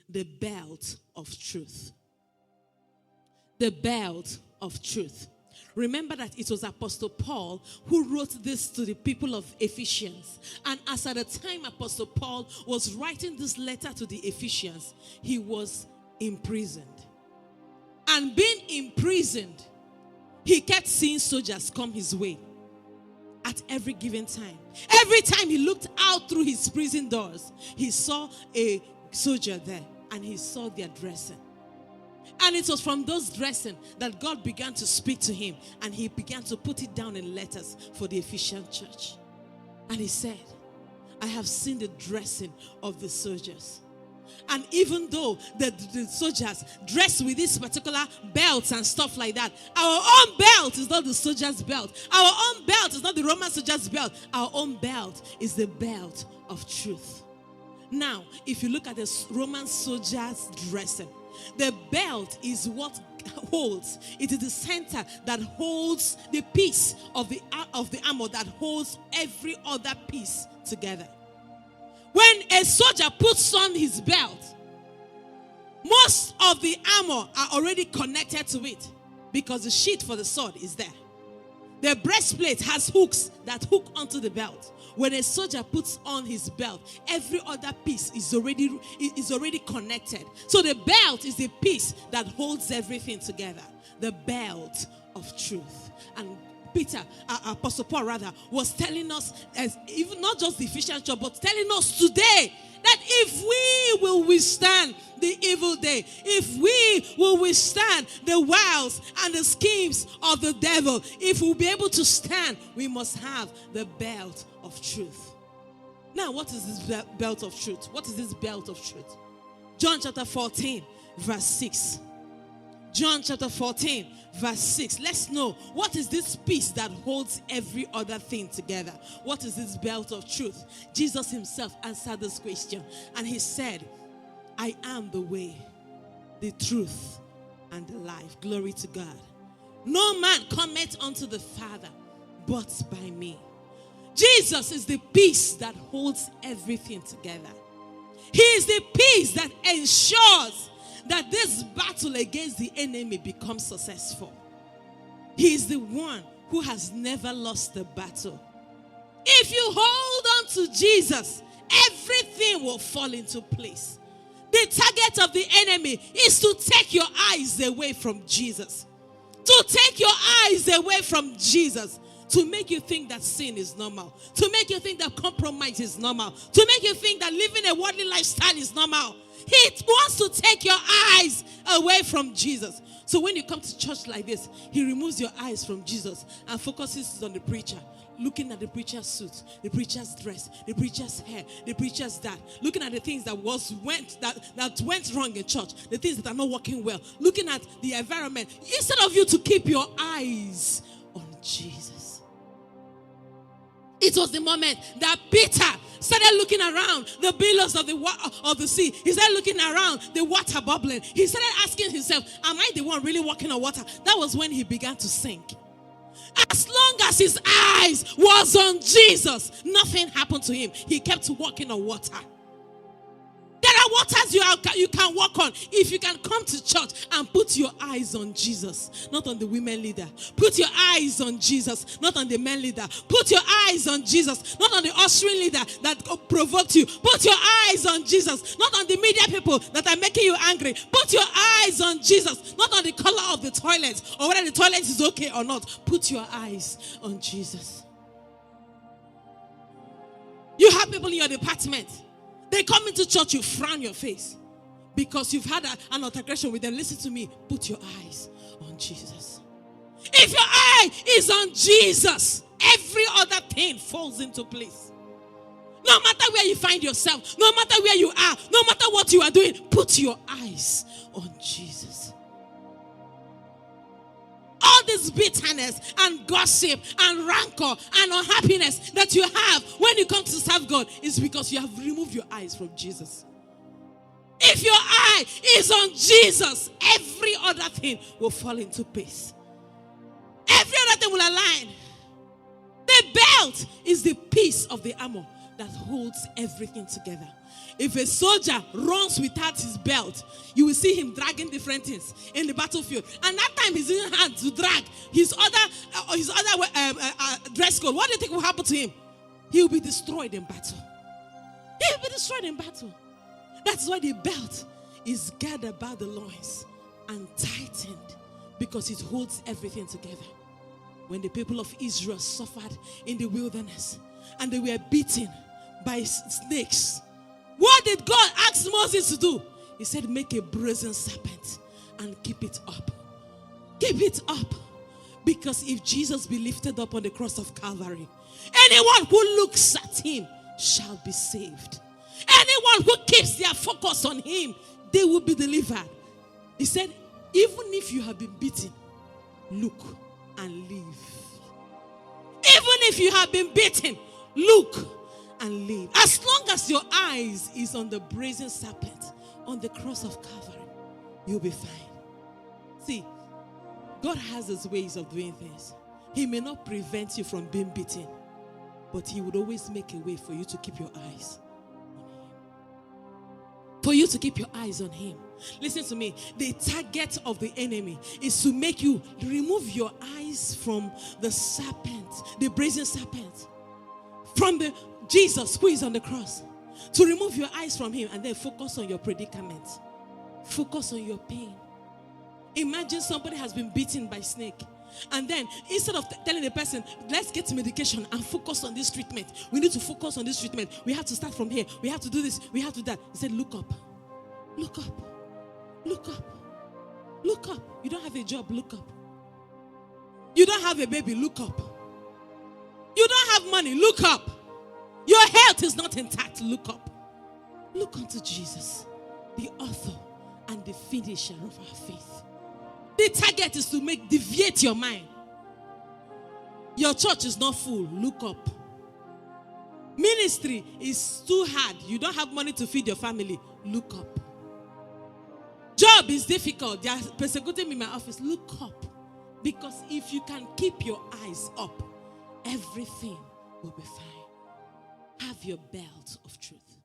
the belt of truth. The belt of truth. Remember that it was Apostle Paul who wrote this to the people of Ephesians. And as at the time Apostle Paul was writing this letter to the Ephesians, he was imprisoned. And being imprisoned, he kept seeing soldiers come his way at every given time. Every time he looked out through his prison doors, he saw a soldier there and he saw their dressing. And it was from those dressing that God began to speak to him, and he began to put it down in letters for the Ephesian church. And he said, I have seen the dressing of the soldiers. And even though the soldiers dress with these particular belts and stuff like that, our own belt is not the soldier's belt. Our own belt is not the Roman soldier's belt. Our own belt is the belt of truth. Now, if you look at the Roman soldier's dressing, the belt is what holds. It is the center that holds the piece of the armor that holds every other piece together. When a soldier puts on his belt, most of the armor are already connected to it because the sheath for the sword is there. The breastplate has hooks that hook onto the belt. When a soldier puts on his belt, every other piece is already connected. So the belt is the piece that holds everything together. The belt of truth. And Apostle Paul rather, was telling us, even not just the Ephesian church, but telling us today that if we will withstand the evil day, if we will withstand the wiles and the schemes of the devil, if we'll be able to stand, we must have the belt of truth. Now, what is this belt of truth? What is this belt of truth? John chapter 14, verse 6. John chapter 14, verse 6. Let's know, what is this piece that holds every other thing together? What is this belt of truth? Jesus himself answered this question, and he said, I am the way, the truth, and the life. Glory to God. No man cometh unto the Father but by me. Jesus is the piece that holds everything together. He is the piece that ensures that this battle against the enemy becomes successful. He is the one who has never lost the battle. If you hold on to Jesus, everything will fall into place. The target of the enemy is to take your eyes away from Jesus. To take your eyes away from Jesus. To make you think that sin is normal. To make you think that compromise is normal. To make you think that living a worldly lifestyle is normal. He wants to take your eyes away from Jesus. So when you come to church like this, he removes your eyes from Jesus and focuses on the preacher. Looking at the preacher's suit, the preacher's dress, the preacher's hair, the preacher's that. Looking at the things that went wrong in church, the things that are not working well. Looking at the environment. Instead of you to keep your eyes on Jesus. It was the moment that Peter started looking around the billows of the sea. He started looking around the water bubbling. He started asking himself, am I the one really walking on water? That was when he began to sink. As long as his eyes was on Jesus, nothing happened to him. He kept walking on water. There are waters you can walk on if you can come to church and put your eyes on Jesus, not on the women leader. Put your eyes on Jesus, not on the men leader. Put your eyes on Jesus, not on the ushering leader that provoked you. Put your eyes on Jesus, not on the media people that are making you angry. Put your eyes on Jesus, not on the color of the toilet or whether the toilet is okay or not. Put your eyes on Jesus. You have people in your department. They come into church, you frown your face because you've had an altercation with them. Listen to me. Put your eyes on Jesus. If your eye is on Jesus, every other thing falls into place. No matter where you find yourself, no matter where you are, no matter what you are doing, put your eyes on Jesus. All this bitterness and gossip and rancor and unhappiness that you have when you come to serve God is because you have removed your eyes from Jesus. If your eye is on Jesus, every other thing will fall into place. Every other thing will align. The belt is the piece of the armor that holds everything together. If a soldier runs without his belt, you will see him dragging different things in the battlefield. And that time he's in hand to drag his other dress code. What do you think will happen to him? He will be destroyed in battle. He will be destroyed in battle. That's why the belt is gathered about the loins and tightened, because it holds everything together. When the people of Israel suffered in the wilderness and they were beaten by snakes, what did God ask Moses to do? He said, make a brazen serpent and keep it up. Keep it up. Because if Jesus be lifted up on the cross of Calvary, anyone who looks at him shall be saved. Anyone who keeps their focus on him, they will be delivered. He said, even if you have been beaten, look and live. Even if you have been beaten, look and live. As long as your eyes is on the brazen serpent on the cross of Calvary, you'll be fine. See, God has his ways of doing things. He may not prevent you from being beaten, but he would always make a way for you to keep your eyes on him. For you to keep your eyes on him. Listen to me. The target of the enemy is to make you remove your eyes from the serpent, the brazen serpent, from the Jesus who is on the cross. To remove your eyes from him and then focus on your predicament. Focus on your pain. Imagine somebody has been beaten by a snake. And then instead of telling the person, let's get medication and focus on this treatment. We need to focus on this treatment. We have to start from here. We have to do this. We have to do that. He said, look up. Look up. Look up. Look up. You don't have a job. Look up. You don't have a baby. Look up. You don't have money. Look up. Your health is not intact. Look up. Look unto Jesus, the author and the finisher of our faith. The target is to deviate your mind. Your church is not full. Look up. Ministry is too hard. You don't have money to feed your family. Look up. Job is difficult. They are persecuting me in my office. Look up. Because if you can keep your eyes up, everything will be fine. Have your belt of truth.